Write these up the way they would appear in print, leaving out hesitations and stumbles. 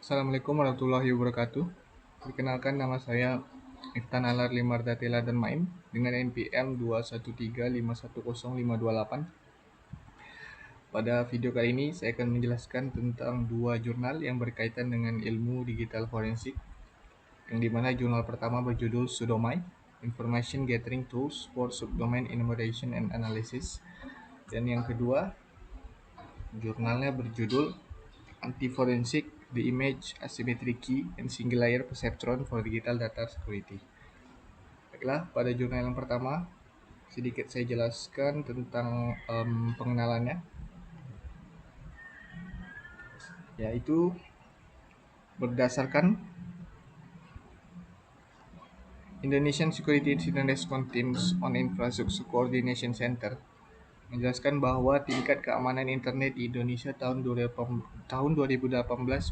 Assalamualaikum warahmatullahi wabarakatuh. Perkenalkan nama saya Iftan Alar Limardatila dan Main dengan NPM 213510528. Pada video kali ini saya akan menjelaskan tentang dua jurnal yang berkaitan dengan ilmu digital forensik, yang dimana jurnal pertama berjudul Subdomain Information Gathering Tools for Subdomain Enumeration and Analysis, dan yang kedua jurnalnya berjudul Anti-Forensic, The Image Asymmetry Key and Single Layer Perceptron for Digital Data Security. Baiklah, pada jurnal yang pertama, sedikit saya jelaskan tentang pengenalannya, yaitu berdasarkan Indonesian Security Incident Response Teams on Infrastructure Coordination Center menjelaskan bahwa tingkat keamanan internet di Indonesia tahun 2018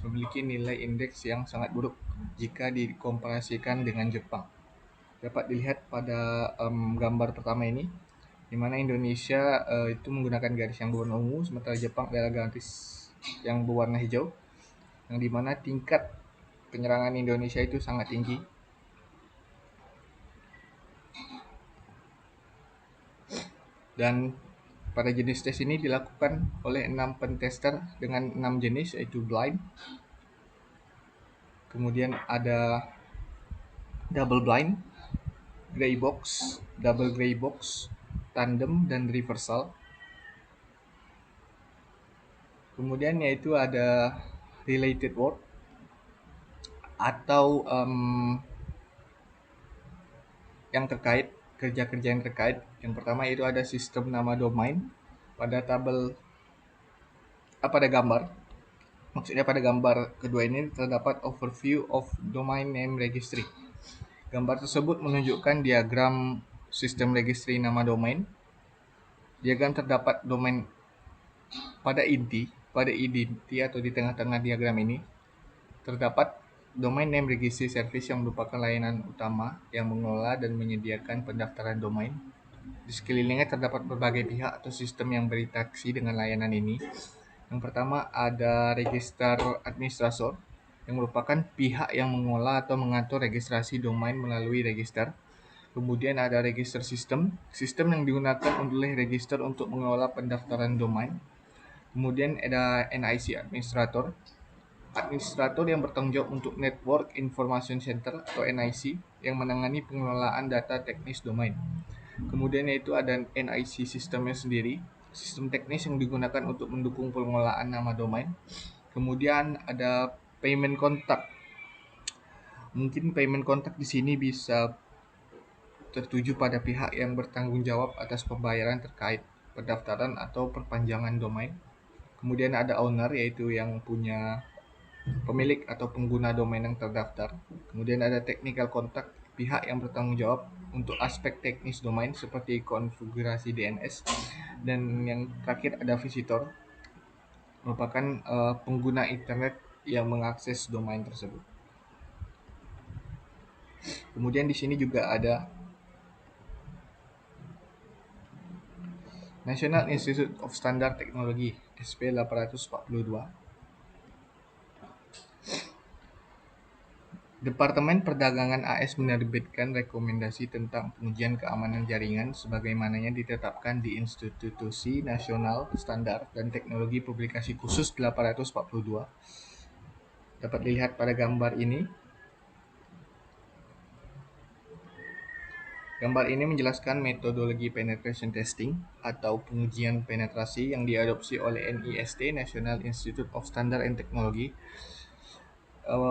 memiliki nilai indeks yang sangat buruk jika dikomparasikan dengan Jepang. Dapat dilihat pada gambar pertama ini, di mana Indonesia itu menggunakan garis yang berwarna ungu, sementara Jepang adalah garis yang berwarna hijau, yang dimana tingkat penyerangan Indonesia itu sangat tinggi. Dan pada jenis tes ini dilakukan oleh 6 pentester dengan 6 jenis, yaitu blind, kemudian ada double blind, gray box, double gray box, tandem, dan reversal. Kemudian yaitu ada related word atau yang terkait, kerja-kerja yang terkait. Yang pertama itu ada sistem nama domain pada pada gambar. Maksudnya pada gambar kedua ini terdapat overview of domain name registry. Gambar tersebut menunjukkan diagram sistem registry nama domain. Diagram terdapat domain pada inti atau di tengah-tengah diagram ini terdapat domain name registry service yang merupakan layanan utama yang mengelola dan menyediakan pendaftaran domain. Di sekelilingnya terdapat berbagai pihak atau sistem yang berinteraksi dengan layanan ini. Yang pertama ada register administrator, yang merupakan pihak yang mengolah atau mengatur registrasi domain melalui register. Kemudian ada register sistem yang digunakan oleh register untuk mengelola pendaftaran domain. Kemudian ada NIC administrator yang bertanggung jawab untuk Network Information Center atau NIC, yang menangani pengelolaan data teknis domain. Kemudian yaitu ada NIC sistemnya sendiri, sistem teknis yang digunakan untuk mendukung pengelolaan nama domain. Kemudian ada payment contact. Mungkin payment contact di sini bisa tertuju pada pihak yang bertanggung jawab atas pembayaran terkait pendaftaran atau perpanjangan domain. Kemudian ada owner, yaitu yang punya pemilik atau pengguna domain yang terdaftar. Kemudian ada technical contact, pihak yang bertanggung jawab untuk aspek teknis domain seperti konfigurasi DNS. Dan yang terakhir ada visitor, merupakan pengguna internet yang mengakses domain tersebut. Kemudian di sini juga ada National Institute of Standard Technology SP 842. Departemen Perdagangan AS menerbitkan rekomendasi tentang pengujian keamanan jaringan sebagaimananya ditetapkan di Institusi Nasional Standar dan Teknologi Publikasi Khusus 842. Dapat dilihat pada gambar ini. Gambar ini menjelaskan metodologi penetration testing atau pengujian penetrasi yang diadopsi oleh NIST, National Institute of Standard and Technology.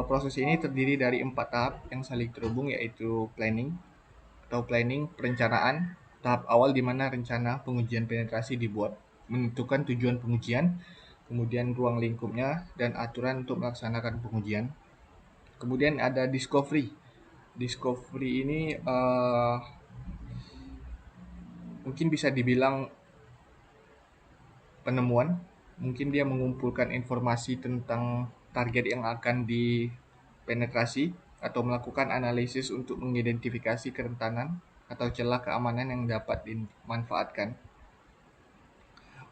Proses ini terdiri dari 4 tahap yang saling terhubung, yaitu planning, perencanaan. Tahap awal di mana rencana pengujian penetrasi dibuat, menentukan tujuan pengujian, kemudian ruang lingkupnya, dan aturan untuk melaksanakan pengujian. Kemudian ada discovery. Discovery ini mungkin bisa dibilang penemuan. Mungkin dia mengumpulkan informasi tentang target yang akan dipenetrasi atau melakukan analisis untuk mengidentifikasi kerentanan atau celah keamanan yang dapat dimanfaatkan.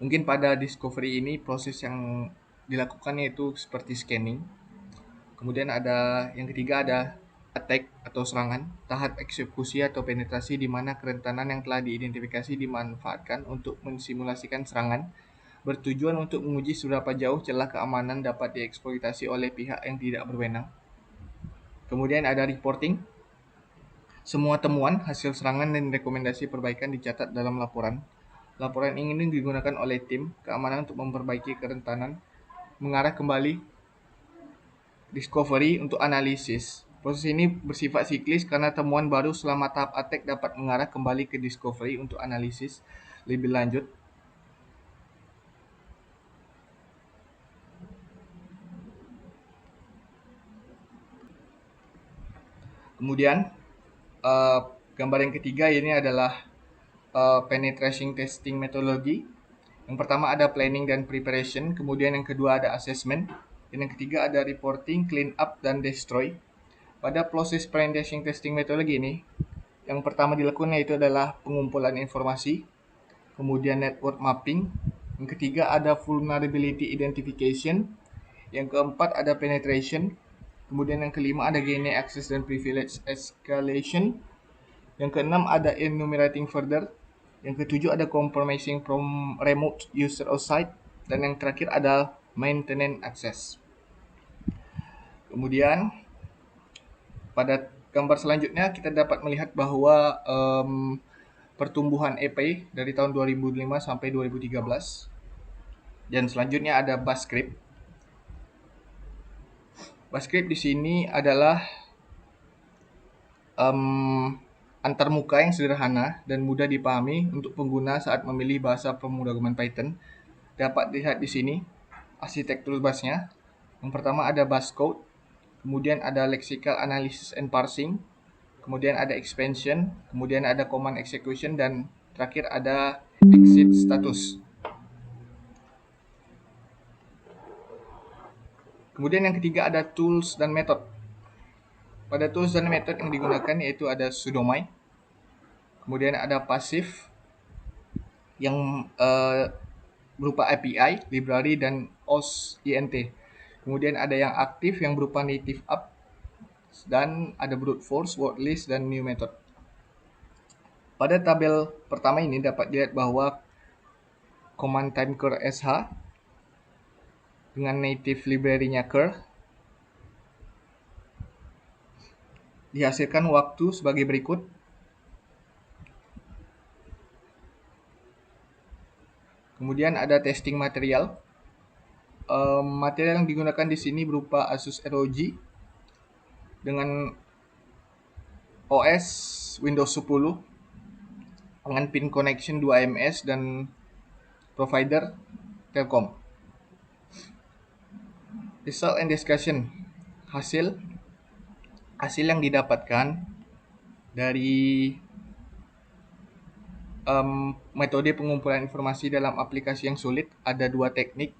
Mungkin pada discovery ini proses yang dilakukan yaitu seperti scanning. Kemudian yang ketiga ada attack atau serangan, tahap eksekusi atau penetrasi di mana kerentanan yang telah diidentifikasi dimanfaatkan untuk mensimulasikan serangan, bertujuan untuk menguji seberapa jauh celah keamanan dapat dieksploitasi oleh pihak yang tidak berwenang. Kemudian ada reporting. Semua temuan, hasil serangan, dan rekomendasi perbaikan dicatat dalam laporan. Laporan ini digunakan oleh tim keamanan untuk memperbaiki kerentanan, mengarah kembali discovery untuk analisis. Proses ini bersifat siklis karena temuan baru selama tahap attack dapat mengarah kembali ke discovery untuk analisis lebih lanjut. Kemudian gambar yang ketiga ini adalah penetration testing methodology. Yang pertama ada planning dan preparation, kemudian yang kedua ada assessment, dan yang ketiga ada reporting, clean up, dan destroy. Pada proses penetration testing methodology ini, yang pertama dilakukan yaitu adalah pengumpulan informasi, kemudian network mapping, yang ketiga ada vulnerability identification, yang keempat ada penetration, kemudian yang kelima ada gain access dan privilege escalation, yang keenam ada enumerating further, yang ketujuh ada compromising from remote user or site, dan yang terakhir ada maintenance access. Kemudian pada gambar selanjutnya kita dapat melihat bahwa pertumbuhan API dari tahun 2005 sampai 2013. Dan selanjutnya ada bash script. Bash script di sini adalah antarmuka yang sederhana dan mudah dipahami untuk pengguna saat memilih bahasa pemrograman Python. Dapat dilihat di sini arsitektur bash-nya. Yang pertama ada bash code, kemudian ada lexical analysis and parsing, kemudian ada expansion, kemudian ada command execution, dan terakhir ada exit status. Kemudian yang ketiga ada tools dan method. Pada tools dan method yang digunakan yaitu ada sudomai, kemudian ada pasif yang berupa API, library, dan OS/INT. Kemudian ada yang aktif yang berupa native app, dan ada brute force, word list, dan new method. Pada tabel pertama ini dapat dilihat bahwa command time cur sh dengan native library-nya cur dihasilkan waktu sebagai berikut. Kemudian ada testing material. Material yang digunakan di sini berupa Asus ROG dengan OS Windows 10 dengan pin connection 2ms dan provider Telkom. Result and discussion. Hasil yang didapatkan dari metode pengumpulan informasi dalam aplikasi yang sulit ada dua teknik,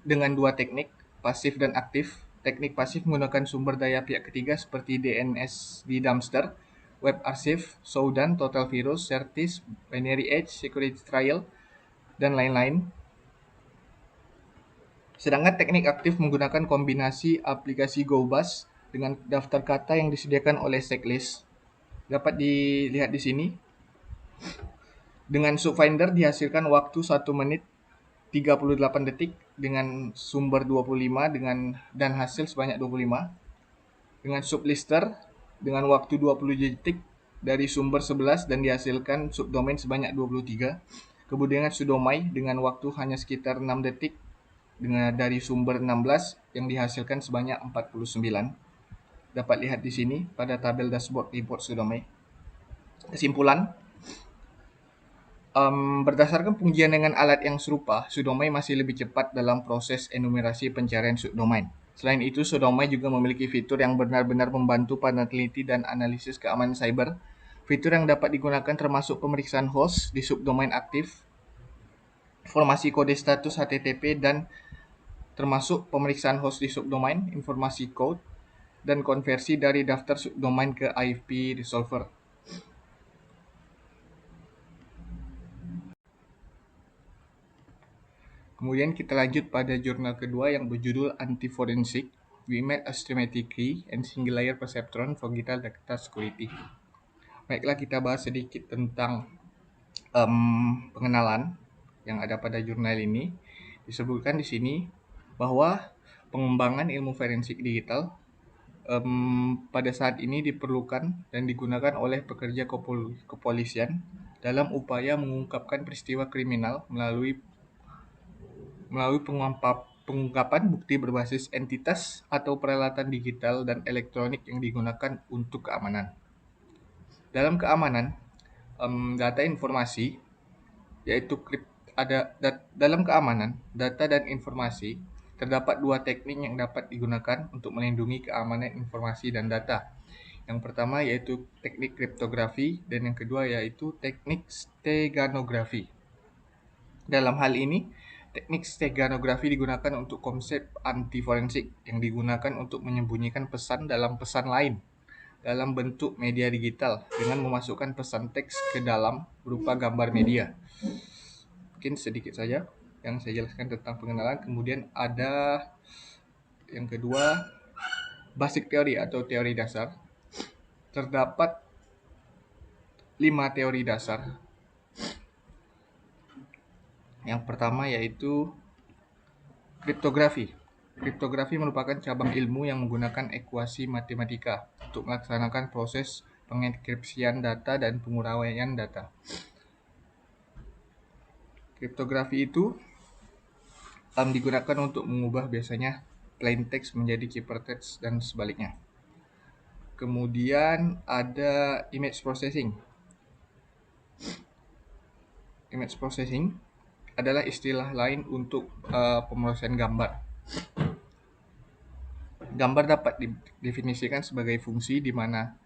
pasif dan aktif. Teknik pasif menggunakan sumber daya pihak ketiga seperti DNS di Dumpster, Web Archive, Soudan, Total Virus, Certis, Binary Edge, Security Trial, dan lain-lain. Sedangkan teknik aktif menggunakan kombinasi aplikasi GoBus dengan daftar kata yang disediakan oleh checklist. Dapat dilihat di sini. Dengan subfinder dihasilkan waktu 1 menit 38 detik dengan sumber 25 dan hasil sebanyak 25. Dengan sublister dengan waktu 20 detik dari sumber 11 dan dihasilkan subdomain sebanyak 23. Kemudian sudomai dengan waktu hanya sekitar 6 detik dari sumber 16 yang dihasilkan sebanyak 49. Dapat lihat di sini pada tabel dashboard report sudomai. Kesimpulan, berdasarkan pengujian dengan alat yang serupa, sudomai masih lebih cepat dalam proses enumerasi pencarian subdomain. Selain itu, sudomai juga memiliki fitur yang benar-benar membantu peneliti dan analisis keamanan cyber. Fitur yang dapat digunakan termasuk pemeriksaan host di subdomain aktif, informasi kode status HTTP, dan termasuk pemeriksaan host di subdomain, informasi code, dan konversi dari daftar subdomain ke IP resolver. Kemudian kita lanjut pada jurnal kedua yang berjudul Anti Forensik. we made a schematic key and single layer perceptron for digital data security. Baiklah, kita bahas sedikit tentang pengenalan yang ada pada jurnal ini. Disebutkan di sini bahwa pengembangan ilmu forensik digital pada saat ini diperlukan dan digunakan oleh pekerja kepolisian dalam upaya mengungkapkan peristiwa kriminal melalui pengungkapan bukti berbasis entitas atau peralatan digital dan elektronik yang digunakan untuk keamanan. Dalam keamanan, data informasi yaitu dalam keamanan data dan informasi terdapat dua teknik yang dapat digunakan untuk melindungi keamanan informasi dan data. Yang pertama yaitu teknik kriptografi dan yang kedua yaitu teknik steganografi. Dalam hal ini, teknik steganografi digunakan untuk konsep anti-forensik yang digunakan untuk menyembunyikan pesan dalam pesan lain dalam bentuk media digital dengan memasukkan pesan teks ke dalam berupa gambar media. Mungkin sedikit saja yang saya jelaskan tentang pengenalan. Kemudian ada yang kedua, basic teori atau teori dasar. Terdapat 5 teori dasar. Yang pertama yaitu kriptografi. Kriptografi merupakan cabang ilmu yang menggunakan ekuasi matematika untuk melaksanakan proses pengenkripsian data dan penguraian data. Kriptografi itu digunakan untuk mengubah biasanya plain text menjadi ciphertext dan sebaliknya. Kemudian ada image processing. Image processing adalah istilah lain untuk pemrosesan gambar. Gambar dapat didefinisikan sebagai fungsi di mana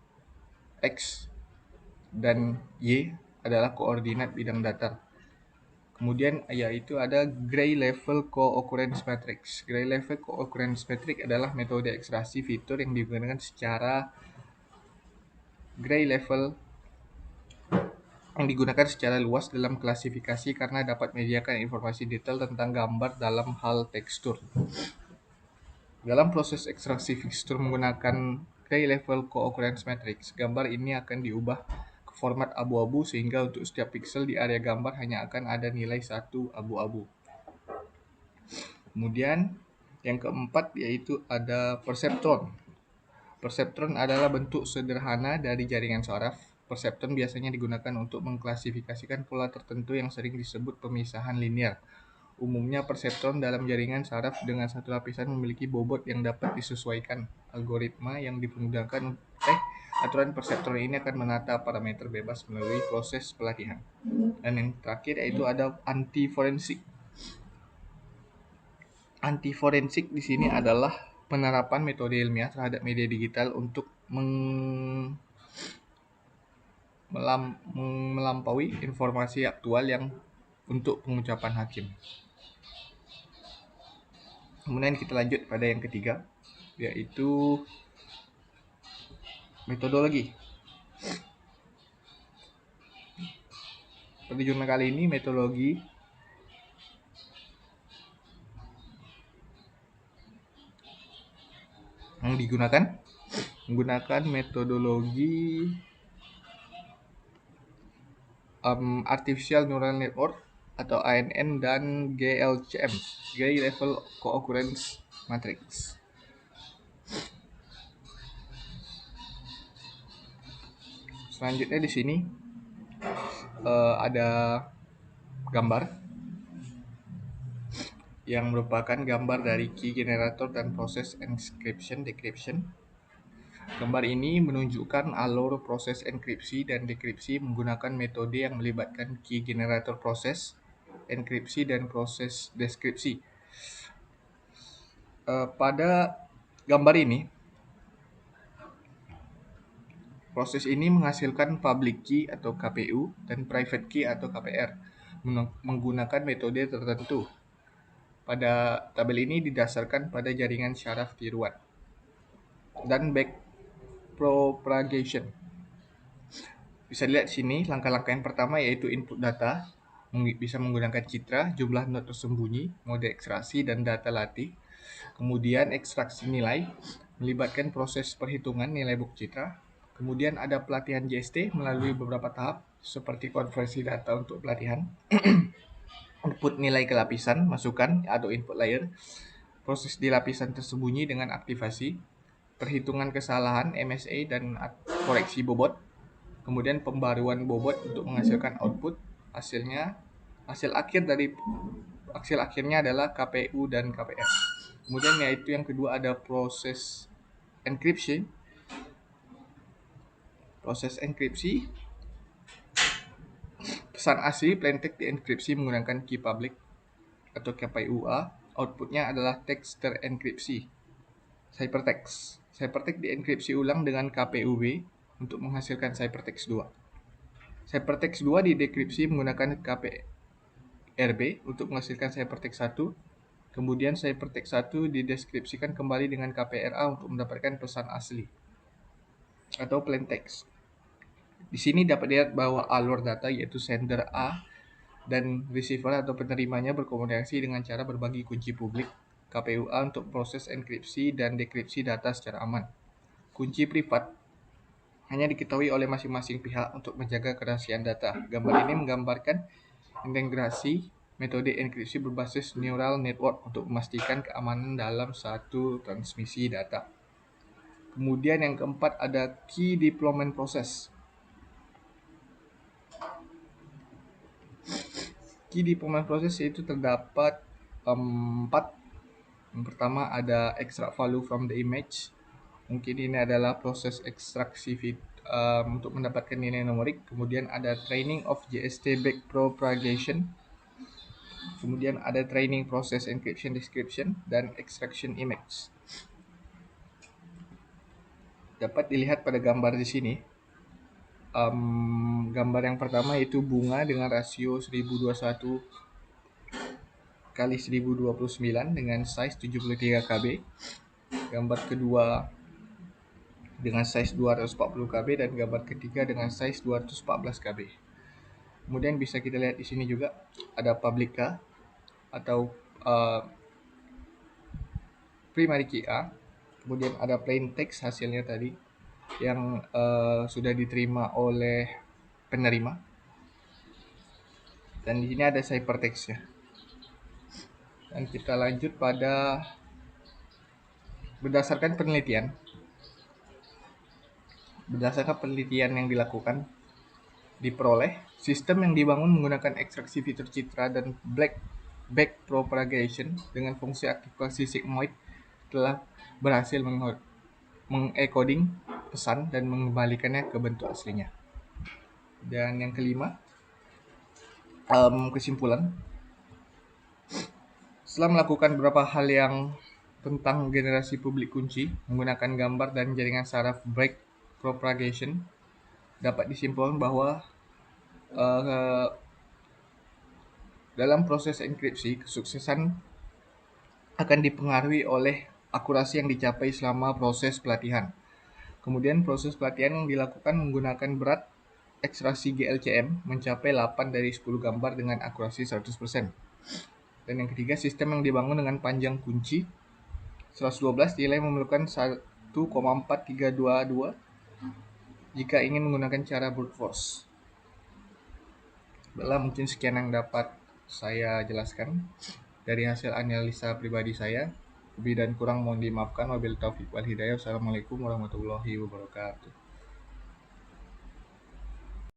X dan Y adalah koordinat bidang datar. Kemudian yaitu ada Gray Level Co-occurrence Matrix. Gray Level Co-occurrence Matrix adalah metode ekstraksi fitur yang digunakan secara Gray Level yang digunakan secara luas dalam klasifikasi karena dapat menyediakan informasi detail tentang gambar dalam hal tekstur. Dalam proses ekstraksi fitur menggunakan Gray Level Co-occurrence Matrix, gambar ini akan diubah ke format abu-abu sehingga untuk setiap pixel di area gambar hanya akan ada nilai 1 abu-abu. Kemudian yang keempat yaitu ada perceptron. Perceptron adalah bentuk sederhana dari jaringan saraf. Perceptron biasanya digunakan untuk mengklasifikasikan pola tertentu yang sering disebut pemisahan linear. Umumnya perseptron dalam jaringan saraf dengan satu lapisan memiliki bobot yang dapat disesuaikan. Algoritma yang digunakan aturan perseptron ini akan menata parameter bebas melalui proses pelatihan. Dan yang terakhir yaitu ada anti-forensik. Anti-forensik di sini adalah penerapan metode ilmiah terhadap media digital untuk melampaui informasi aktual yang untuk pengucapan hakim. Kemudian kita lanjut pada yang ketiga, yaitu metodologi. Pada jurnal kali ini metodologi yang digunakan menggunakan metodologi Artificial Neural Network atau ANN dan GLCM, Gray Level Co-occurrence Matrix. Selanjutnya di sini ada gambar yang merupakan gambar dari key generator dan proses encryption decryption. Gambar ini menunjukkan alur proses enkripsi dan dekripsi menggunakan metode yang melibatkan key generator proses, enkripsi dan proses deskripsi. Pada gambar ini, proses ini menghasilkan public key atau KPU dan private key atau KPR menggunakan metode tertentu. Pada tabel ini didasarkan pada jaringan syaraf tiruan dan backpropagation. Bisa dilihat di sini langkah-langkah yang pertama yaitu input data, bisa menggunakan citra, jumlah not tersembunyi, mode ekstraksi dan data latih. Kemudian ekstraksi nilai melibatkan proses perhitungan nilai buku citra. Kemudian ada pelatihan JST melalui beberapa tahap seperti konversi data untuk pelatihan, input nilai ke lapisan, masukan atau input layer, proses di lapisan tersembunyi dengan aktivasi, perhitungan kesalahan MSA dan koreksi bobot, kemudian pembaruan bobot untuk menghasilkan output. Hasil akhirnya adalah KPU dan KPR. Kemudian yaitu yang kedua ada proses enkripsi. Proses enkripsi, pesan asli plaintext dienkripsi menggunakan key public atau KPUA. Outputnya adalah teks terenkripsi, ciphertext. Ciphertext dienkripsi ulang dengan KPUB untuk menghasilkan ciphertext 2. Ciphertext 2 didekripsi menggunakan KPRB untuk menghasilkan ciphertext 1. Kemudian ciphertext 1 dideskripsikan kembali dengan KPRA untuk mendapatkan pesan asli atau plaintext. Di sini dapat dilihat bahwa alur data yaitu sender A dan receiver atau penerimanya berkomunikasi dengan cara berbagi kunci publik KPUA untuk proses enkripsi dan dekripsi data secara aman. Kunci privat hanya diketahui oleh masing-masing pihak untuk menjaga kerahasiaan data. Gambar ini menggambarkan integrasi metode enkripsi berbasis neural network untuk memastikan keamanan dalam satu transmisi data. Kemudian yang keempat ada key deployment process. Key deployment process yaitu terdapat 4. Yang pertama ada extract value from the image. Mungkin ini adalah proses ekstraksi untuk mendapatkan nilai numerik. Kemudian ada training of JST backpropagation. Kemudian ada training process encryption description dan extraction image. Dapat dilihat pada gambar di sini. Gambar yang pertama yaitu bunga dengan rasio 1021 kali 1029 dengan size 73 KB. Gambar kedua dengan size 240 KB dan gambar ketiga dengan size 214 KB. Kemudian bisa kita lihat di sini juga ada public key atau primary key A. Kemudian ada plain text hasilnya tadi yang sudah diterima oleh penerima. Dan di sini ada ciphertextnya. Dan kita lanjut pada berdasarkan penelitian yang dilakukan, diperoleh sistem yang dibangun menggunakan ekstraksi fitur citra dan backpropagation dengan fungsi aktivasi sigmoid telah berhasil mengencoding pesan dan mengembalikannya ke bentuk aslinya. Dan yang kelima, kesimpulan. Setelah melakukan beberapa hal yang tentang generasi publik kunci menggunakan gambar dan jaringan saraf backpropagation, dapat disimpulkan bahwa dalam proses enkripsi, kesuksesan akan dipengaruhi oleh akurasi yang dicapai selama proses pelatihan. Kemudian proses pelatihan yang dilakukan menggunakan berat ekstraksi GLCM mencapai 8 dari 10 gambar dengan akurasi 100%. Dan yang ketiga, sistem yang dibangun dengan panjang kunci 112 nilai memerlukan 1,4322 jika ingin menggunakan cara brute force. Baiklah, mungkin sekian yang dapat saya jelaskan dari hasil analisa pribadi saya. Lebih dan kurang mohon dimaafkan. Wabillahi taufiq wal hidayah. Wassalamualaikum warahmatullahi wabarakatuh.